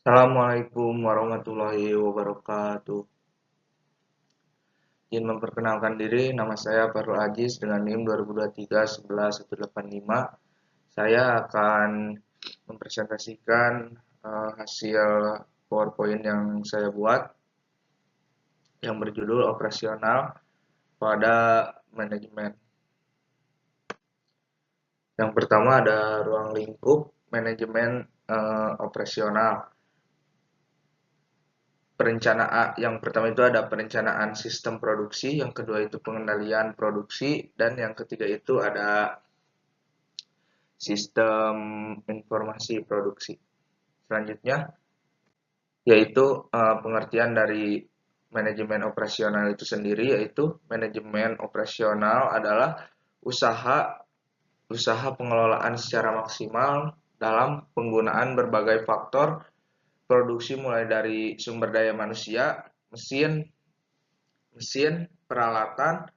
Assalamualaikum warahmatullahi wabarakatuh. Izin memperkenalkan diri, nama saya Farul Aziz dengan NIM 2023-11185. Saya akan mempresentasikan hasil PowerPoint yang saya buat yang berjudul operasional pada manajemen. Yang pertama ada ruang lingkup manajemen operasional. Yang pertama itu ada perencanaan sistem produksi, yang kedua itu pengendalian produksi, dan yang ketiga itu ada sistem informasi produksi. Selanjutnya yaitu pengertian dari manajemen operasional itu sendiri, yaitu manajemen operasional adalah usaha pengelolaan secara maksimal dalam penggunaan berbagai faktor produksi mulai dari sumber daya manusia, mesin, peralatan,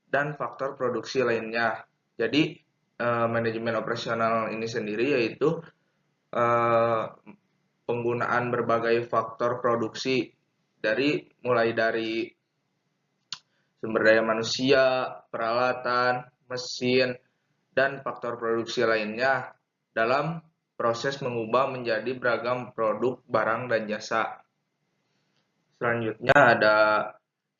dan faktor produksi lainnya. Jadi manajemen operasional ini sendiri yaitu penggunaan berbagai faktor produksi mulai dari sumber daya manusia, peralatan, mesin, dan faktor produksi lainnya dalam proses mengubah menjadi beragam produk, barang, dan jasa. Selanjutnya ada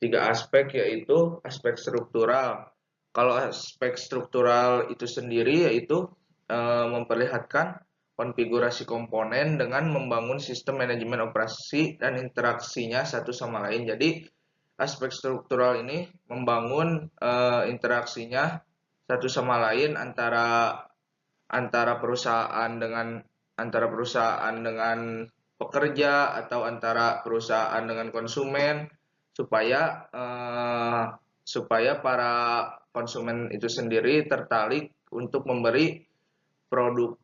3 aspek, yaitu aspek struktural. Kalau aspek struktural itu sendiri yaitu memperlihatkan konfigurasi komponen dengan membangun sistem manajemen operasi dan interaksinya satu sama lain. Jadi aspek struktural ini membangun interaksinya satu sama lain antara perusahaan dengan pekerja atau antara perusahaan dengan konsumen supaya para konsumen itu sendiri tertarik untuk memberi produk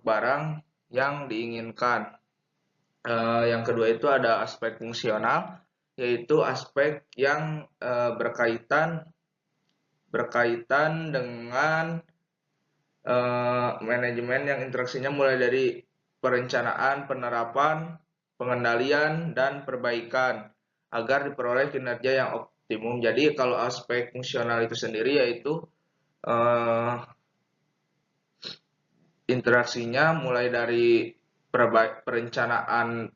barang yang diinginkan. Yang kedua itu ada aspek fungsional, yaitu aspek yang berkaitan dengan manajemen yang interaksinya mulai dari perencanaan, penerapan, pengendalian, dan perbaikan agar diperoleh kinerja yang optimum. Jadi kalau aspek fungsional itu sendiri yaitu interaksinya mulai dari perencanaan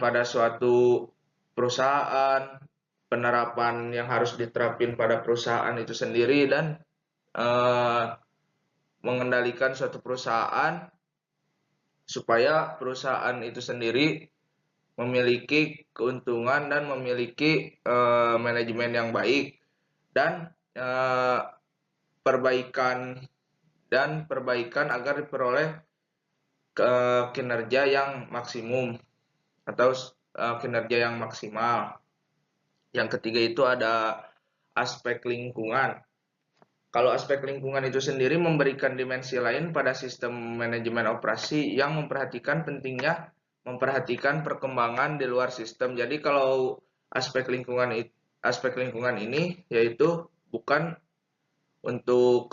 pada suatu perusahaan, penerapan yang harus diterapin pada perusahaan itu sendiri, dan mengendalikan suatu perusahaan supaya perusahaan itu sendiri memiliki keuntungan dan memiliki manajemen yang baik dan perbaikan agar diperoleh kinerja yang maksimum atau kinerja yang maksimal. Yang ketiga itu ada aspek lingkungan. Kalau aspek lingkungan itu sendiri memberikan dimensi lain pada sistem manajemen operasi yang memperhatikan perkembangan di luar sistem. Jadi kalau aspek lingkungan ini yaitu bukan untuk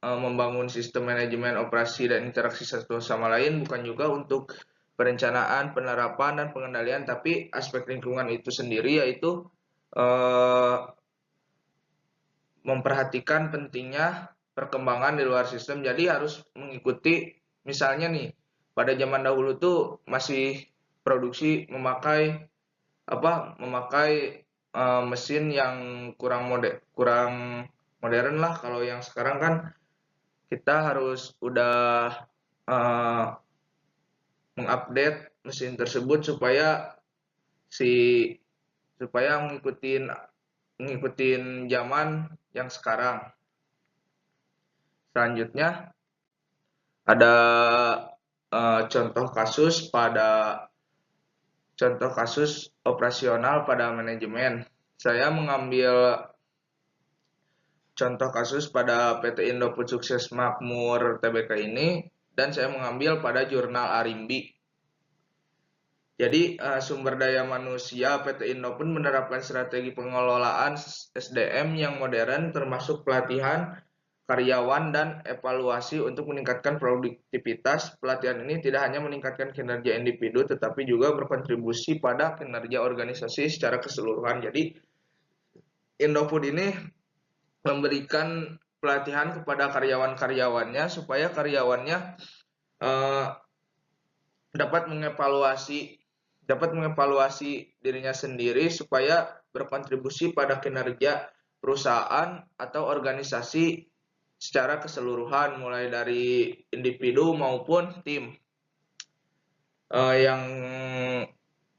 membangun sistem manajemen operasi dan interaksi satu sama lain, bukan juga untuk perencanaan, penerapan, dan pengendalian, tapi aspek lingkungan itu sendiri yaitu memperhatikan pentingnya perkembangan di luar sistem. Jadi harus mengikuti, misalnya nih, pada zaman dahulu tuh masih produksi memakai mesin yang kurang modern lah. Kalau yang sekarang kan kita harus udah mengupdate mesin tersebut supaya ngikutin zaman yang sekarang. Selanjutnya ada contoh kasus operasional pada manajemen. Saya mengambil contoh kasus pada PT Indofood Sukses Makmur Tbk ini, dan saya mengambil pada jurnal Arimbi. Jadi sumber daya manusia PT Indo pun menerapkan strategi pengelolaan SDM yang modern, termasuk pelatihan karyawan dan evaluasi untuk meningkatkan produktivitas. Pelatihan ini tidak hanya meningkatkan kinerja individu, tetapi juga berkontribusi pada kinerja organisasi secara keseluruhan. Jadi, Indofood ini memberikan pelatihan kepada karyawan-karyawannya supaya karyawannya eh, dapat mengevaluasi dirinya sendiri supaya berkontribusi pada kinerja perusahaan atau organisasi secara keseluruhan, mulai dari individu maupun tim. Yang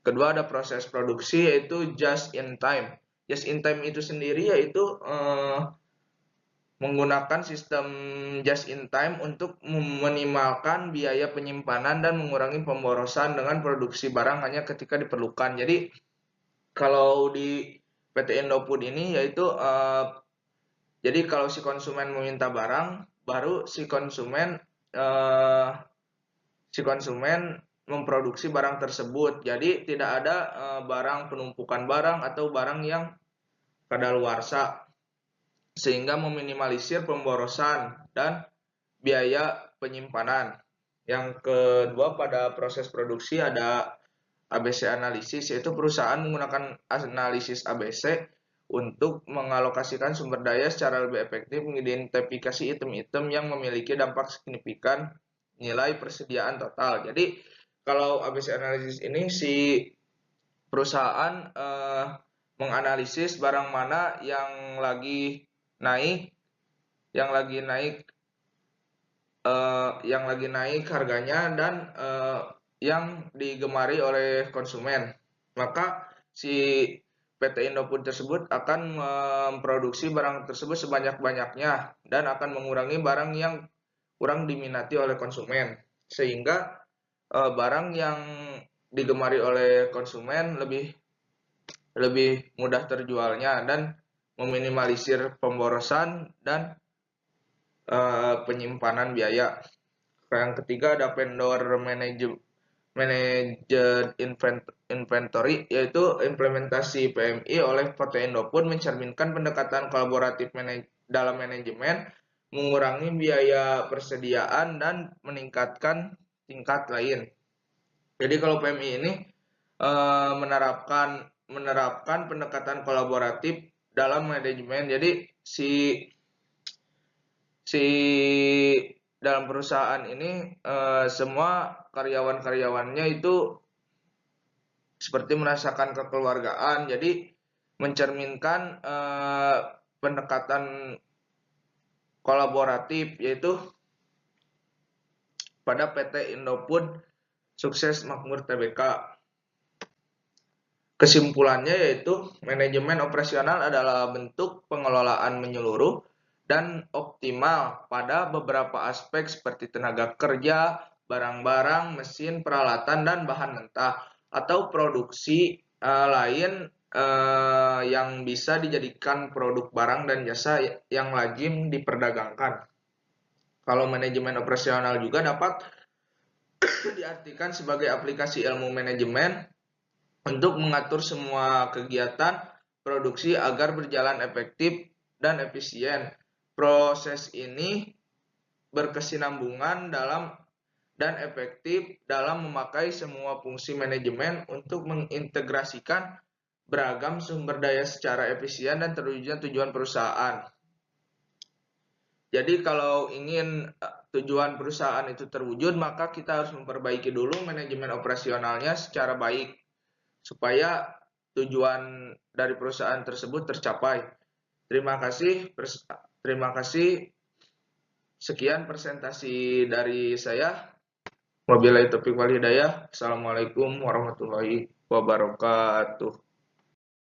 kedua ada proses produksi, yaitu just in time. Just in time itu sendiri yaitu menggunakan sistem just in time untuk meminimalkan biaya penyimpanan dan mengurangi pemborosan dengan produksi barang hanya ketika diperlukan. Jadi kalau di PT Indofood ini yaitu jadi kalau si konsumen meminta barang, baru si konsumen memproduksi barang tersebut. Jadi tidak ada barang penumpukan barang atau barang yang kadaluarsa, sehingga meminimalisir pemborosan dan biaya penyimpanan. Yang kedua, pada proses produksi ada ABC analisis, yaitu perusahaan menggunakan analisis ABC untuk mengalokasikan sumber daya secara lebih efektif, mengidentifikasi item-item yang memiliki dampak signifikan nilai persediaan total. Jadi kalau ABC analisis ini si perusahaan menganalisis barang mana yang lagi naik, yang lagi naik harganya dan yang digemari oleh konsumen. Maka si PT Indofood tersebut akan memproduksi barang tersebut sebanyak-banyaknya dan akan mengurangi barang yang kurang diminati oleh konsumen, sehingga barang yang digemari oleh konsumen lebih mudah terjualnya dan meminimalisir pemborosan dan penyimpanan biaya. Yang ketiga ada vendor managed inventory, yaitu implementasi PMI oleh PT Indofood mencerminkan pendekatan kolaboratif dalam manajemen, mengurangi biaya persediaan dan meningkatkan tingkat lain. Jadi kalau PMI ini menerapkan pendekatan kolaboratif dalam manajemen. Jadi si dalam perusahaan ini semua karyawan-karyawannya itu seperti merasakan kekeluargaan. Jadi mencerminkan pendekatan kolaboratif, yaitu pada PT Indofood Sukses Makmur Tbk. Kesimpulannya yaitu manajemen operasional adalah bentuk pengelolaan menyeluruh dan optimal pada beberapa aspek seperti tenaga kerja, barang-barang, mesin, peralatan, dan bahan mentah atau produksi lain yang bisa dijadikan produk barang dan jasa yang lazim diperdagangkan. Kalau manajemen operasional juga dapat diartikan sebagai aplikasi ilmu manajemen untuk mengatur semua kegiatan produksi agar berjalan efektif dan efisien. Proses ini berkesinambungan dan efektif dalam memakai semua fungsi manajemen untuk mengintegrasikan beragam sumber daya secara efisien dan terwujudnya tujuan perusahaan. Jadi kalau ingin tujuan perusahaan itu terwujud, maka kita harus memperbaiki dulu manajemen operasionalnya secara baik, supaya tujuan dari perusahaan tersebut tercapai. Terima kasih. Sekian presentasi dari saya. Wabillahi taufiq wal hidayah. Assalamualaikum warahmatullahi wabarakatuh.